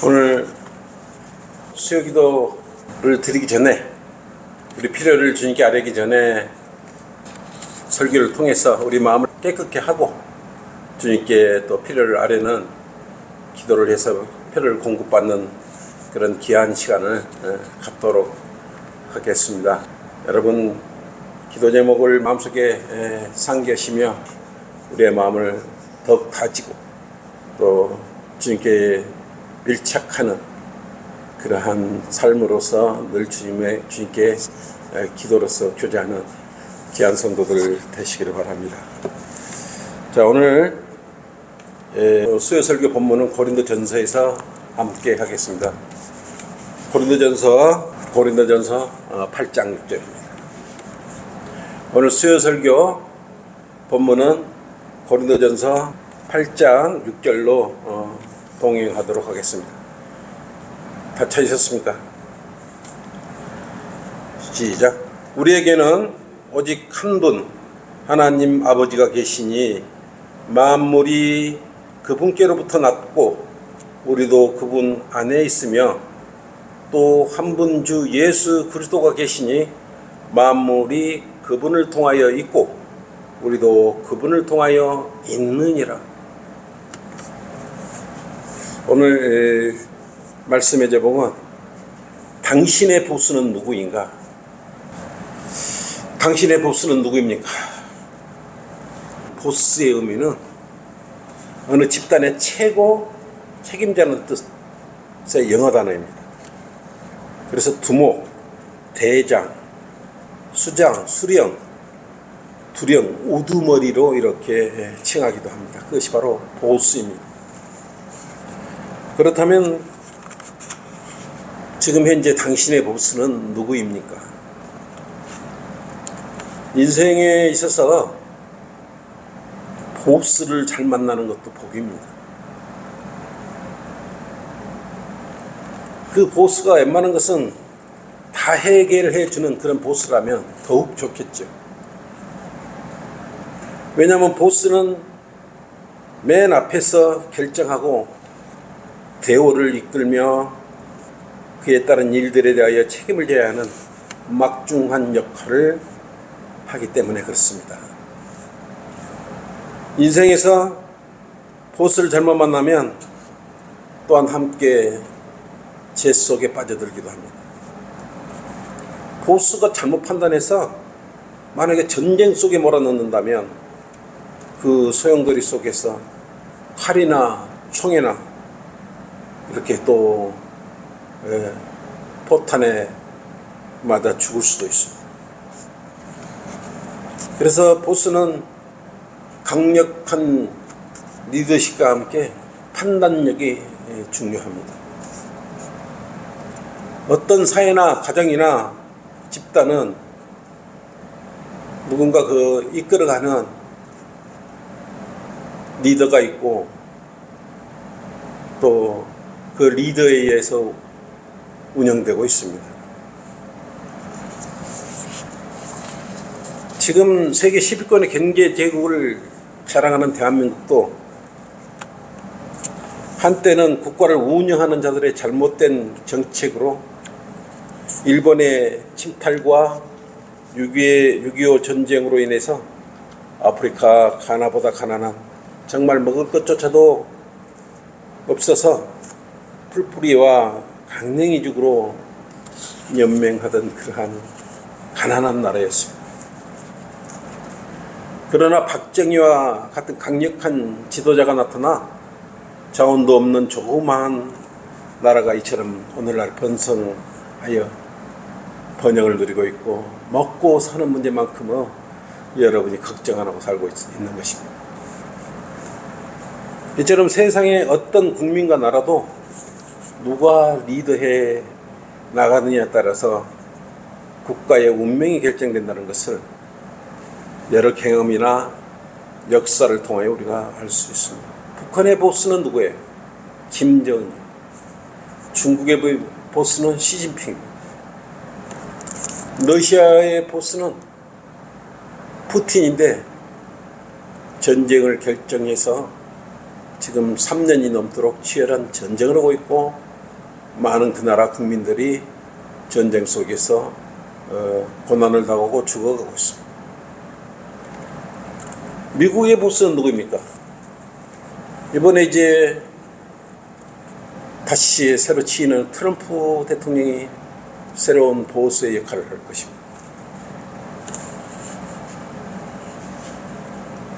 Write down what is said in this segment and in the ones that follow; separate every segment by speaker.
Speaker 1: 오늘 수요기도를 드리기 전에, 우리 필요를 주님께 아뢰기 전에 설교를 통해서 우리 마음을 깨끗게 하고 주님께 또 필요를 아뢰는 기도를 해서 필요를 공급받는 그런 귀한 시간을 갖도록 하겠습니다. 여러분, 기도 제목을 마음속에 상기하시며 우리의 마음을 더욱 다지고 또 주님께 밀착하는 그러한 삶으로서 늘 주님께 기도로서 교제하는 귀한 성도들 되시기를 바랍니다. 자, 오늘 수요 설교 본문은 고린도전서에서 함께 하겠습니다. 고린도전서 8장 6절입니다. 오늘 수요 설교 본문은 고린도전서 8장 6절로 동행하도록 하겠습니다. 다 찾으셨습니까? 시작. 우리에게는 오직 한 분 하나님 아버지가 계시니 만물이 그분께로부터 났고 우리도 그분 안에 있으며 또 한 분 주 예수 그리스도가 계시니 만물이 그분을 통하여 있고 우리도 그분을 통하여 있느니라. 오늘 말씀의 제목은 당신의 보스는 누구인가? 당신의 보스는 누구입니까? 보스의 의미는 어느 집단의 최고 책임자는 뜻의 영어 단어입니다. 그래서 두목, 대장, 수장, 수령, 두령, 우두머리로 이렇게 칭하기도 합니다. 그것이 바로 보스입니다. 그렇다면 지금 현재 당신의 보스는 누구입니까? 인생에 있어서 보스를 잘 만나는 것도 복입니다. 그 보스가 웬만한 것은 다 해결해 주는 그런 보스라면 더욱 좋겠죠. 왜냐하면 보스는 맨 앞에서 결정하고 대오를 이끌며 그에 따른 일들에 대하여 책임을 져야 하는 막중한 역할을 하기 때문에 그렇습니다. 인생에서 보스를 잘못 만나면 또한 함께 재 속에 빠져들기도 합니다. 보스가 잘못 판단해서 만약에 전쟁 속에 몰아넣는다면 그 소용돌이 속에서 칼이나 총이나 이렇게 또 포탄에 맞아 죽을 수도 있습니다. 그래서 보스는 강력한 리더십과 함께 판단력이 중요합니다. 어떤 사회나 가정이나 집단은 누군가 그 이끌어가는 리더가 있고 또 그 리더에 의해서 운영되고 있습니다. 지금 세계 10위권의 경제 제국을 자랑하는 대한민국도 한때는 국가를 운영하는 자들의 잘못된 정책으로 일본의 침탈과 6.25 전쟁으로 인해서 아프리카 가나보다 가난한, 정말 먹을 것조차도 없어서 풀뿌리와 강냉이죽으로 연맹하던 그러한 가난한 나라였습니다. 그러나 박정희와 같은 강력한 지도자가 나타나 자원도 없는 조그마한 나라가 이처럼 오늘날 번성하여 번영을 누리고 있고 먹고 사는 문제만큼은 여러분이 걱정 안 하고 살고 있는 것입니다. 이처럼 세상의 어떤 국민과 나라도 누가 리더해 나가느냐에 따라서 국가의 운명이 결정된다는 것을 여러 경험이나 역사를 통하여 우리가 알 수 있습니다. 북한의 보스는 누구예요? 김정은. 중국의 보스는 시진핑. 러시아의 보스는 푸틴인데 전쟁을 결정해서 지금 3년이 넘도록 치열한 전쟁을 하고 있고 많은 그 나라 국민들이 전쟁 속에서 고난을 당하고 죽어가고 있습니다. 미국의 보스는 누구입니까? 이번에 이제 다시 새로 취임한 트럼프 대통령이 새로운 보스의 역할을 할 것입니다.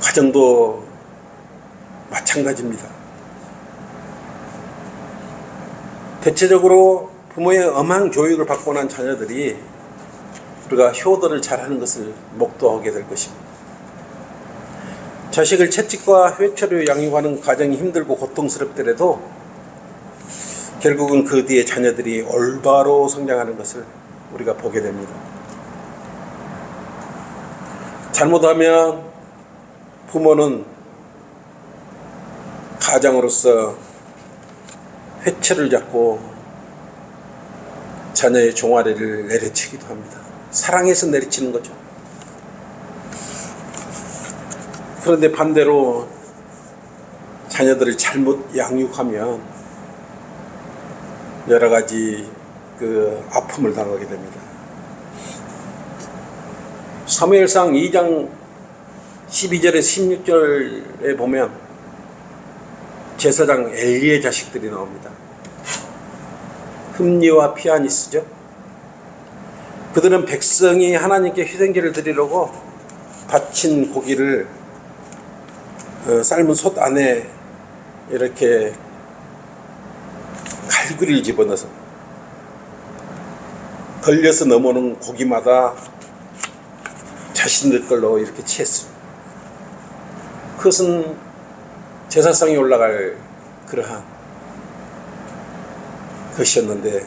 Speaker 1: 가정도 마찬가지입니다. 대체적으로 부모의 엄한 교육을 받고 난 자녀들이 우리가 효도를 잘하는 것을 목도하게 될 것입니다. 자식을 채찍과 회초리로 양육하는 과정이 힘들고 고통스럽더라도 결국은 그 뒤에 자녀들이 올바로 성장하는 것을 우리가 보게 됩니다. 잘못하면 부모는 가장으로서 회초를 잡고 자녀의 종아리를 내리치기도 합니다. 사랑해서 내리치는 거죠. 그런데 반대로 자녀들을 잘못 양육하면 여러 가지 그 아픔을 당하게 됩니다. 사무엘상 2장 12절에 16절에 보면 제사장 엘리의 자식들이 나옵니다. 흠니와 피아니스죠. 그들은 백성이 하나님께 희생제를 드리려고 바친 고기를 삶은 솥 안에 이렇게 갈구리를 집어넣어서 걸려서 넘어오는 고기마다 자신들 걸로 이렇게 취했습니다. 그것은 제사상에 올라갈 그러한 것이었는데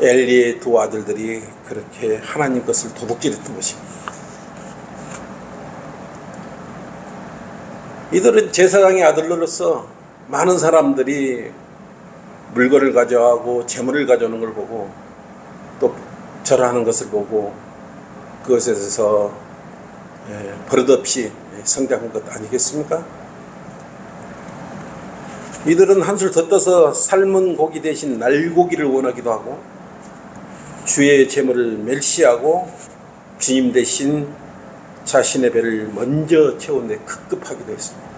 Speaker 1: 엘리의 두 아들들이 그렇게 하나님 것을 도둑질했던 것입니다. 이들은 제사장의 아들로서 많은 사람들이 물건을 가져가고 재물을 가져오는 걸 보고 또 절하는 것을 보고 그것에 대해서 버릇없이 성장한 것 아니겠습니까? 이들은 한술 더 떠서 삶은 고기 대신 날고기를 원하기도 하고 주의 재물을 멸시하고 주님 대신 자신의 배를 먼저 채운 데 급급하기도 했습니다.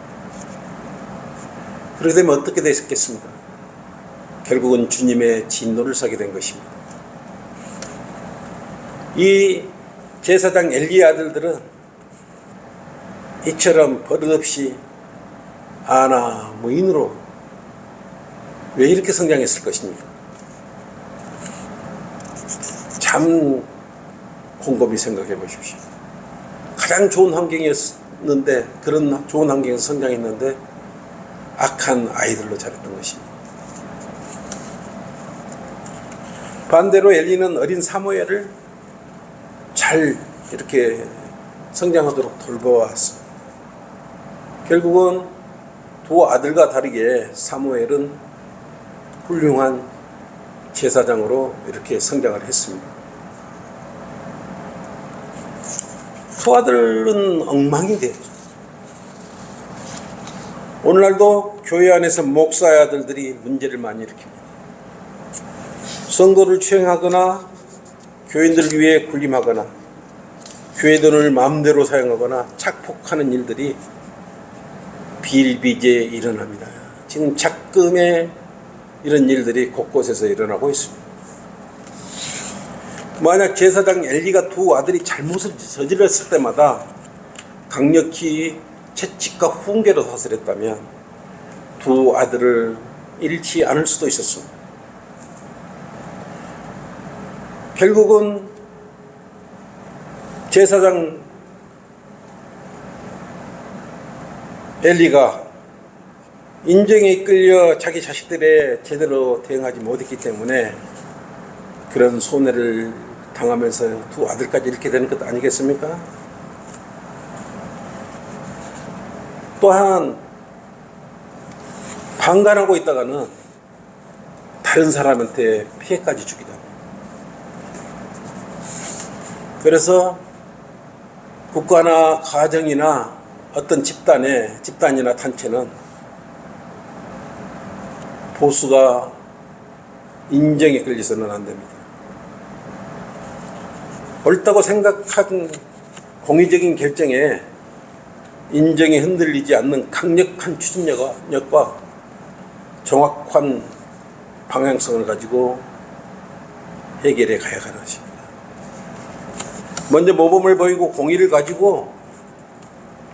Speaker 1: 그렇게 되면 어떻게 됐겠습니까? 결국은 주님의 진노를 사게 된 것입니다. 이 제사장 엘리의 아들들은 이처럼 버릇없이 아나 무인으로 왜 이렇게 성장했을 것입니까? 참 곰곰이 생각해 보십시오. 가장 좋은 환경이었는데 그런 좋은 환경에서 성장했는데 악한 아이들로 자랐던 것입니다. 반대로 엘리는 어린 사무엘을 잘 이렇게 성장하도록 돌보았습니다. 결국은 두 아들과 다르게 사무엘은 훌륭한 제사장으로 이렇게 성장을 했습니다. 두 아들은 엉망인데 오늘날도 교회 안에서 목사의 아들들이 문제를 많이 일으킵니다. 성도를 추행하거나 교인들을 위해 군림하거나 교회 돈을 마음대로 사용하거나 착폭하는 일들이 비일비재에 일어납니다. 지금 작금에 이런 일들이 곳곳에서 일어나고 있습니다. 만약 제사장 엘리가 두 아들이 잘못을 저질렀을 때마다 강력히 채찍과 훈계로 사살했다면 두 아들을 잃지 않을 수도 있었습니다. 결국은 제사장 엘리가 인정에 이끌려 자기 자식들에 제대로 대응하지 못했기 때문에 그런 손해를 당하면서 두 아들까지 이렇게 되는 것 아니겠습니까? 또한 방관하고 있다가는 다른 사람한테 피해까지 주기도 합니다. 그래서 국가나 가정이나 어떤 집단이나 단체는 보수가 인정에 끌려서는 안 됩니다. 옳다고 생각한 공의적인 결정에 인정이 흔들리지 않는 강력한 추진력과 정확한 방향성을 가지고 해결해 가야 하는 것입니다. 먼저 모범을 보이고 공의를 가지고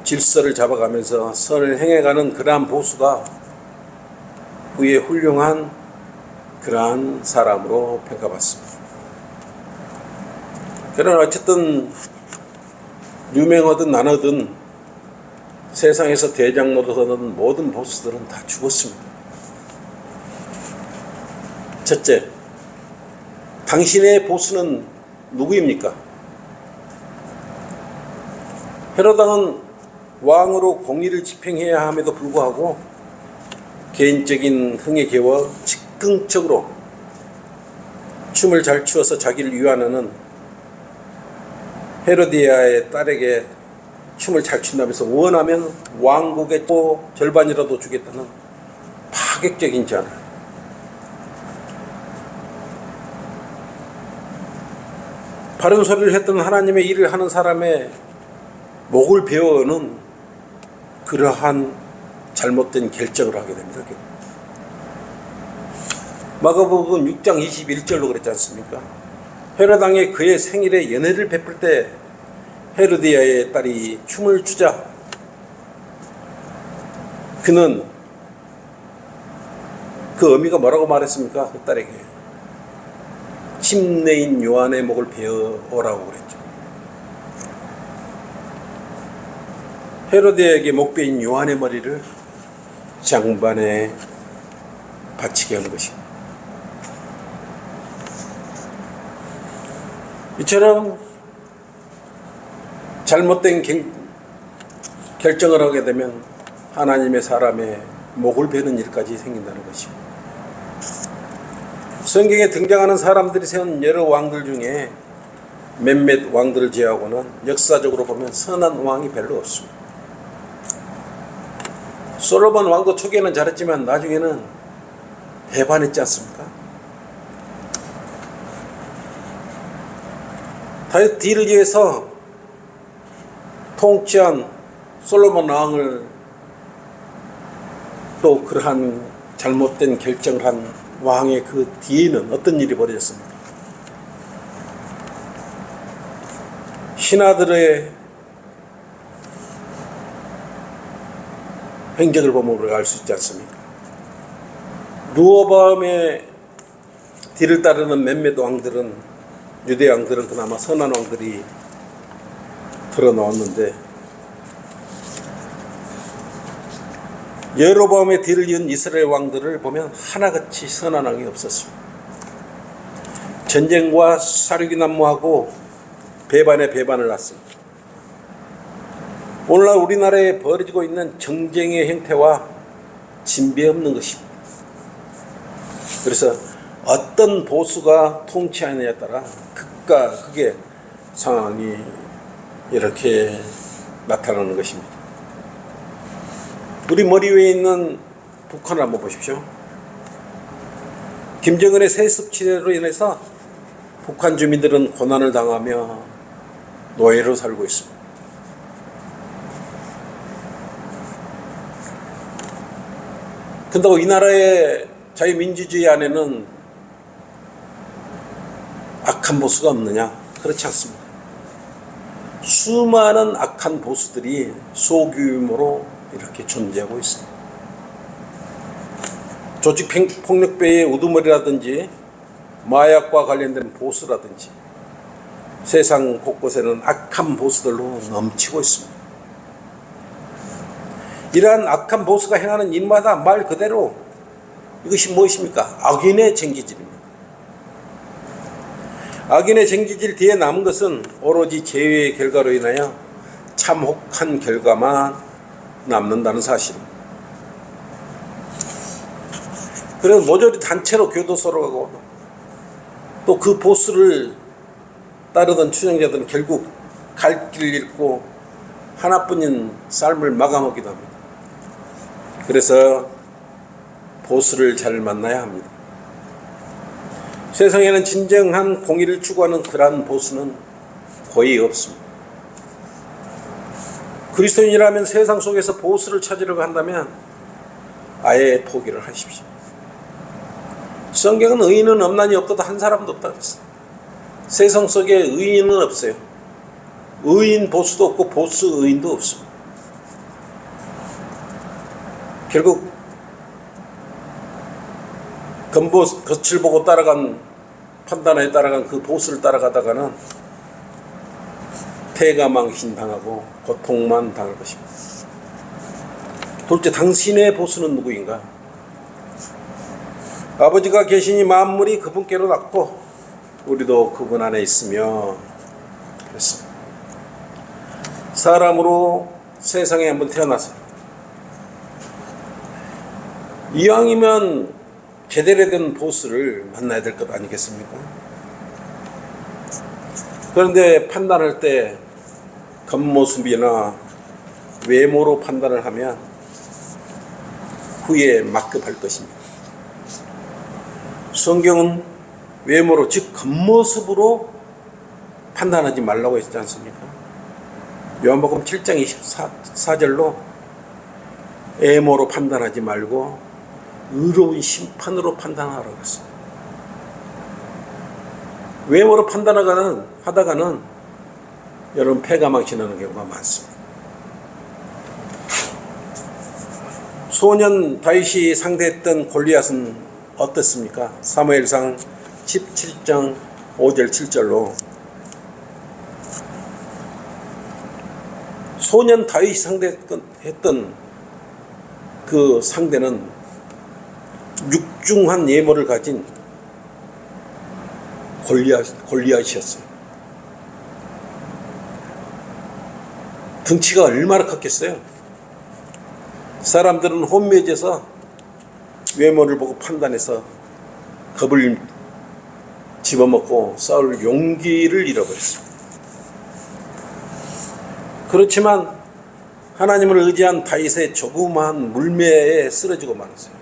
Speaker 1: 질서를 잡아가면서 선을 행해가는 그러한 보수가 후에 훌륭한 그러한 사람으로 평가받습니다. 그러나 어쨌든 유명하든 나너든 세상에서 대장 노릇하는 모든 보수들은 다 죽었습니다. 첫째, 당신의 보수는 누구입니까? 헤롯 왕은 왕으로 공의를 집행해야 함에도 불구하고 개인적인 흥에 겨워 즉흥적으로 춤을 잘 추어서 자기를 위안하는 헤로디아의 딸에게 춤을 잘 춘다면서 원하면 왕국의 또 절반이라도 주겠다는 파격적인 제안을. 바른 소리를 했던 하나님의 일을 하는 사람의 목을 베어는 그러한 잘못된 결정을 하게 됩니다. 마가복음 6장 21절로 그랬지 않습니까? 헤롯 왕이 그의 생일에 연회를 베풀 때 헤로디아의 딸이 춤을 추자 그는 그 어미가 뭐라고 말했습니까? 그 딸에게 침례인 요한의 목을 베어오라고 그랬죠. 헤로디아에게 목베인 요한의 머리를 장반에 바치게 한 것입니다. 이처럼 잘못된 결정을 하게 되면 하나님의 사람의 목을 베는 일까지 생긴다는 것입니다. 성경에 등장하는 사람들이 세운 여러 왕들 중에 몇몇 왕들을 제외하고는 역사적으로 보면 선한 왕이 별로 없습니다. 솔로몬 왕도 초기에는 잘했지만 나중에는 배반했지 않습니까? 다윗을 위해서 통치한 솔로몬 왕을 또 그러한 잘못된 결정을 한 왕의 그 뒤에는 어떤 일이 벌어졌습니까? 신하들의 행적을 보면 우리가 알 수 있지 않습니까? 르호보암의 뒤를 따르는 몇몇 왕들은, 유대 왕들은 그나마 선한 왕들이 드러나왔는데 여로보암의 뒤를 이은 이스라엘 왕들을 보면 하나같이 선한 왕이 없었습니다. 전쟁과 사륙이 난무하고 배반에 배반을 낳습니다. 오늘날 우리나라에 벌어지고 있는 정쟁의 형태와 진배 없는 것입니다. 그래서 어떤 보수가 통치하느냐에 따라 극과 극의 상황이 이렇게 나타나는 것입니다. 우리 머리 위에 있는 북한을 한번 보십시오. 김정은의 세습 치레로 인해서 북한 주민들은 고난을 당하며 노예로 살고 있습니다. 그런다고 이 나라의 자유민주주의 안에는 악한 보수가 없느냐? 그렇지 않습니다. 수많은 악한 보수들이 소규모로 이렇게 존재하고 있습니다. 조직폭력배의 우두머리라든지 마약과 관련된 보수라든지 세상 곳곳에는 악한 보수들로 넘치고 있습니다. 이러한 악한 보수가 행하는 일마다 말 그대로 이것이 무엇입니까? 악인의 쟁기질입니다. 악인의 쟁기질 뒤에 남은 것은 오로지 죄의 결과로 인하여 참혹한 결과만 남는다는 사실입니다. 그래서 모조리 단체로 교도소로 가고 또 그 보수를 따르던 추종자들은 결국 갈 길 잃고 하나뿐인 삶을 마감하기도 합니다. 그래서 보스를 잘 만나야 합니다. 세상에는 진정한 공의를 추구하는 그러한 보스는 거의 없습니다. 그리스도인이라면 세상 속에서 보스를 찾으려고 한다면 아예 포기를 하십시오. 성경은 의인은 없나니 없다도 한 사람도 없다고 했어요. 세상 속에 의인은 없어요. 의인 보스도 없고 보스 의인도 없습니다. 결국 겉을 보고 판단에 따라간 그 보스를 따라가다가는 패가망신 당하고 고통만 당할 것입니다. 둘째, 당신의 보스는 누구인가? 아버지가 계시니 만물이 그분께로 났고 우리도 그분 안에 있으며 그랬습니다. 사람으로 세상에 한번 태어나서 이왕이면 제대로 된 보스를 만나야 될 것 아니겠습니까? 그런데 판단할 때 겉모습이나 외모로 판단을 하면 후에 막급할 것입니다. 성경은 외모로, 즉 겉모습으로 판단하지 말라고 했지 않습니까? 요한복음 7장 24절로 외모로 판단하지 말고 의로운 심판으로 판단하라고 했습니다. 외모로 하다가는 여러분 패가망신하는 경우가 많습니다. 소년 다윗이 상대했던 골리앗은 어떻습니까? 사무엘상 17장 5절 7절로 소년 다윗이 상대했던 그 상대는 육중한 예모를 가진 골리앗이었어요. 등치가 얼마나 컸겠어요? 사람들은 혼미해져서 외모를 보고 판단해서 겁을 집어먹고 싸울 용기를 잃어버렸습니다. 그렇지만 하나님을 의지한 다윗의 조그마한 물매에 쓰러지고 말았어요.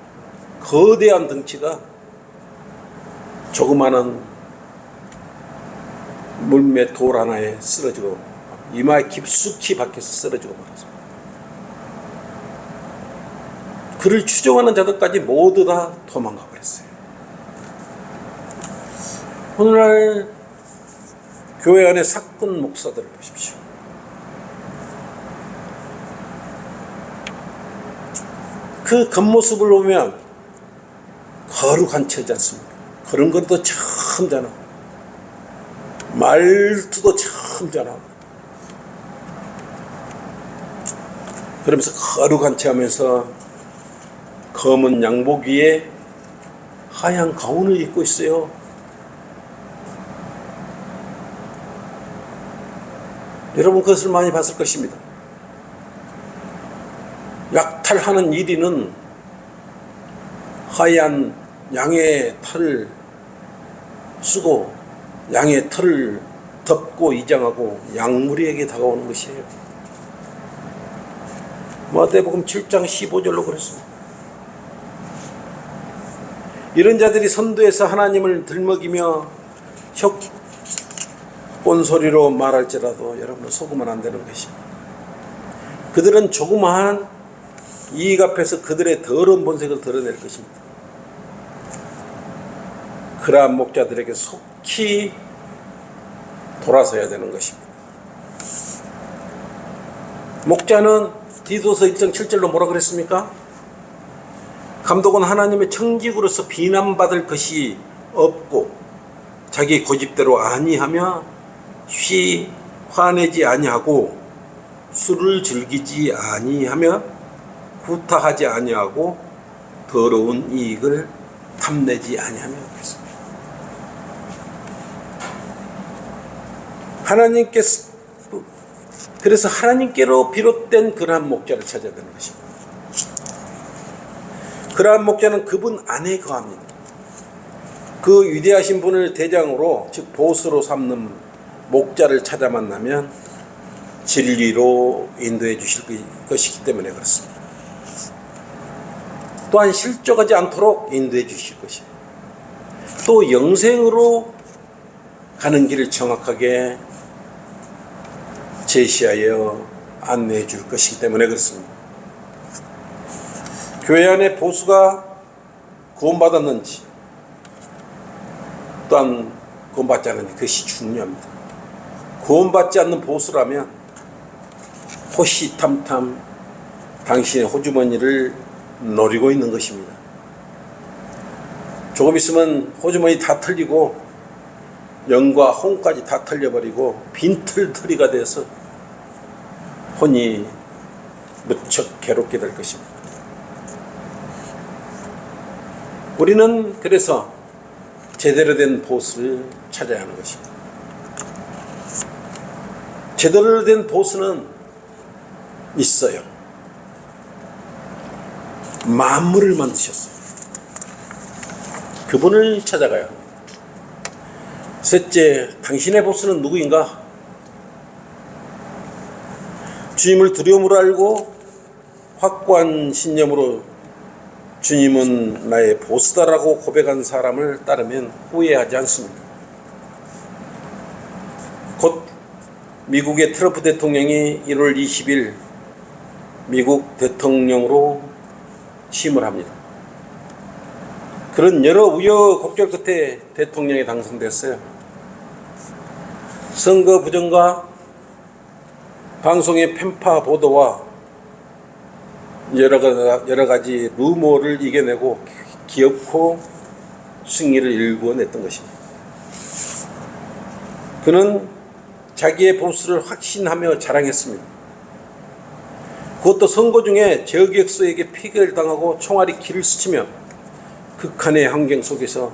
Speaker 1: 거대한 등치가 조그마한 물매 돌 하나에 쓰러지고 이마에 깊숙이 박혀서 쓰러지고 말았습니다. 그를 추종하는 자들까지 모두 다 도망가 버렸어요. 오늘날 교회 안의 사건 목사들을 보십시오. 그 겉모습을 보면 거룩한 처지 않습니까? 걸음걸이도 참 잘하고 말투도 참 잘하고 그러면서 거룩한 체 하면서 검은 양복 위에 하얀 가운을 입고 있어요. 여러분 그것을 많이 봤을 것입니다. 약탈하는 1위는 하얀 양의 털을 쓰고 양의 털을 덮고 이장하고 양무리에게 다가오는 것이에요. 마태복음 7장 15절로 그랬습니다. 이런 자들이 선두에서 하나님을 들먹이며 혓본 소리로 말할지라도 여러분은 속으면 안 되는 것입니다. 그들은 조그마한 이익 앞에서 그들의 더러운 본색을 드러낼 것입니다. 그러한 목자들에게 속히 돌아서야 되는 것입니다. 목자는 디도서 1장 7절로 뭐라 그랬습니까? 감독은 하나님의 청직으로서 비난받을 것이 없고 자기 고집대로 아니하며 쉬 화내지 아니하고 술을 즐기지 아니하며 후타하지 아니하고 더러운 이익을 탐내지 아니하며 그랬습니다. 그래서 하나님께로 비롯된 그러한 목자를 찾아야 되는 것입니다. 그러한 목자는 그분 안에 거합니다. 그 위대하신 분을 대장으로 즉 보스로 삼는 목자를 찾아 만나면 진리로 인도해 주실 것이기 때문에 그렇습니다. 또한 실족하지 않도록 인도해 주실 것이에요. 또 영생으로 가는 길을 정확하게 제시하여 안내해 줄 것이기 때문에 그렇습니다. 교회 안에 보수가 구원받았는지 또한 구원받지 않는지 그것이 중요합니다. 구원받지 않는 보수라면 호시탐탐 당신의 호주머니를 노리고 있는 것입니다. 조금 있으면 호주머니 다 털리고 영과 혼까지 다 털려버리고 빈털터리가 돼서 혼이 무척 괴롭게 될 것입니다. 우리는 그래서 제대로 된 보수를 찾아야 하는 것입니다. 제대로 된 보수는 있어요. 만물을 만드셨어요. 그분을 찾아가야 합니다. 셋째, 당신의 보수는 누구인가? 주님을 두려움으로 알고 확고한 신념으로 주님은 나의 보수다라고 고백한 사람을 따르면 후회하지 않습니다. 곧 미국의 트럼프 대통령이 1월 20일 미국 대통령으로 취임을 합니다. 그런 여러 우여곡절 끝에 대통령에 당선됐어요. 선거 부정과 방송의 편파 보도와 여러 가지 루머를 이겨내고 기어코 승리를 일궈냈던 것입니다. 그는 자기의 보수를 확신하며 자랑했습니다. 그것도 선거 중에 저격수에게 피해를 당하고 총알이 길을 스치며 극한의 환경 속에서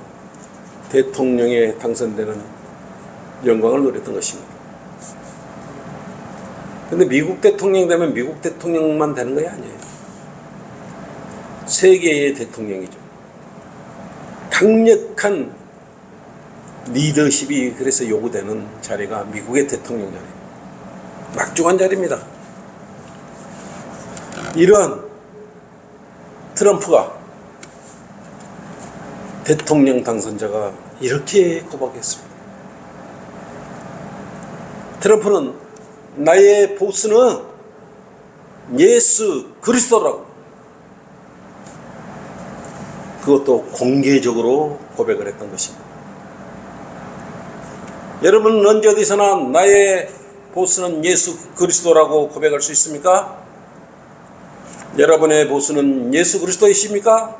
Speaker 1: 대통령에 당선되는 영광을 누렸던 것입니다. 그런데 미국 대통령 되면 미국 대통령만 되는 것이 아니에요. 세계의 대통령이죠. 강력한 리더십이 그래서 요구되는 자리가 미국의 대통령 자리입니다. 막중한 자리입니다. 이런 트럼프가 대통령 당선자가 이렇게 고백했습니다. 트럼프는 나의 보스는 예수 그리스도라고 그것도 공개적으로 고백을 했던 것입니다. 여러분은 언제 어디서나 나의 보스는 예수 그리스도라고 고백할 수 있습니까? 여러분의 보스는 예수 그리스도이십니까?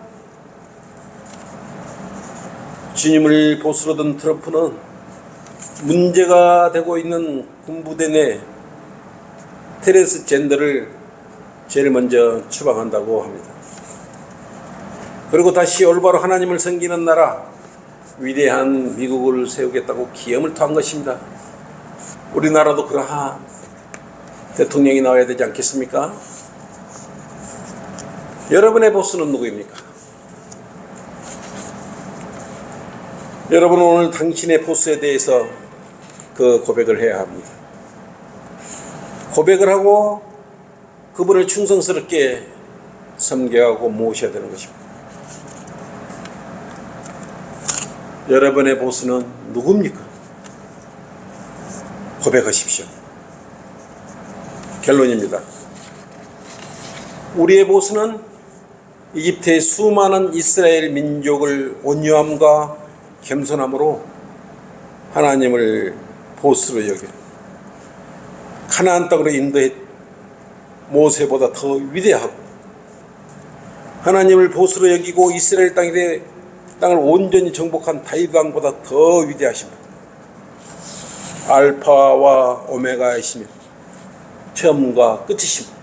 Speaker 1: 주님을 보스로 둔 트럼프는 문제가 되고 있는 군부대 내 트랜스젠더를 제일 먼저 추방한다고 합니다. 그리고 다시 올바로 하나님을 섬기는 나라 위대한 미국을 세우겠다고 기염을 토한 것입니다. 우리나라도 그러한 대통령이 나와야 되지 않겠습니까? 여러분의 보스는 누구입니까? 여러분은 오늘 당신의 보스에 대해서 그 고백을 해야 합니다. 고백을 하고 그분을 충성스럽게 섬겨하고 모셔야 되는 것입니다. 여러분의 보스는 누굽니까? 고백하십시오. 결론입니다. 우리의 보스는 이집트의 수많은 이스라엘 민족을 온유함과 겸손함으로 하나님을 보스로 여겨 가나안 땅으로 인도해 모세보다 더 위대하고 하나님을 보스로 여기고 이스라엘 땅을 온전히 정복한 다윗 왕보다 더 위대하십니다. 알파와 오메가이시며 처음과 끝이십니다.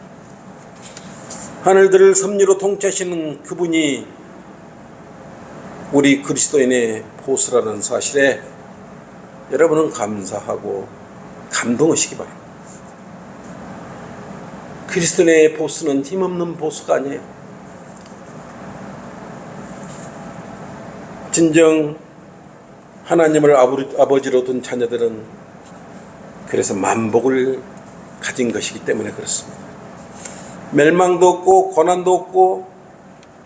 Speaker 1: 하늘들을 섭리로 통치하시는 그분이 우리 그리스도인의 보스라는 사실에 여러분은 감사하고 감동하시기 바랍니다. 그리스도인의 보스는 힘없는 보스가 아니에요. 진정 하나님을 아버지로 둔 자녀들은 그래서 만복을 가진 것이기 때문에 그렇습니다. 멸망도 없고 고난도 없고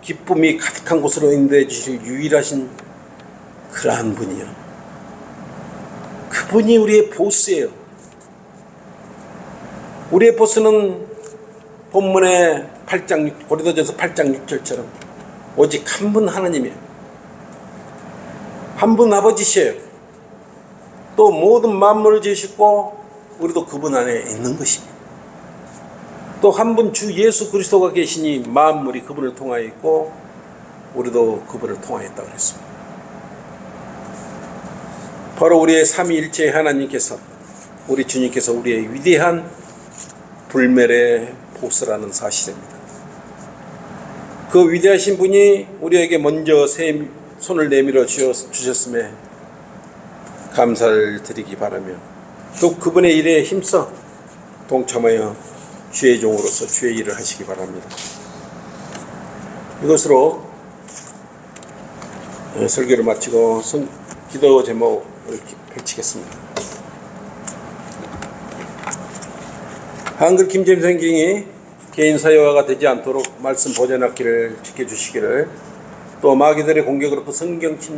Speaker 1: 기쁨이 가득한 곳으로 인도해 주실 유일하신 그러한 분이요. 그분이 우리의 보스예요. 우리의 보스는 본문의 8장 고린도전서 8장 6절처럼 오직 한 분 하나님이에요. 한 분 아버지시에요. 또 모든 만물을 지으시고 우리도 그분 안에 있는 것입니다. 또 한 분 주 예수 그리스도가 계시니 만물이 그분을 통하여 있고 우리도 그분을 통하였다고 그랬습니다. 바로 우리의 삼위일체 하나님께서, 우리 주님께서 우리의 위대한 불멸의 보스라는 사실입니다. 그 위대하신 분이 우리에게 먼저 손을 내밀어 주셨음에 감사를 드리기 바라며, 또 그분의 일에 힘써 동참하여 주의 종으로서 주의 일을 하시기 바랍니다. 이것으로 설교를 마치고 기도 제목을 펼치겠습니다. 한글 김재림 선생님이 개인 사유화가 되지 않도록 말씀 보존학기를 지켜주시기를, 또 마귀들의 공격으로부터 성경 침례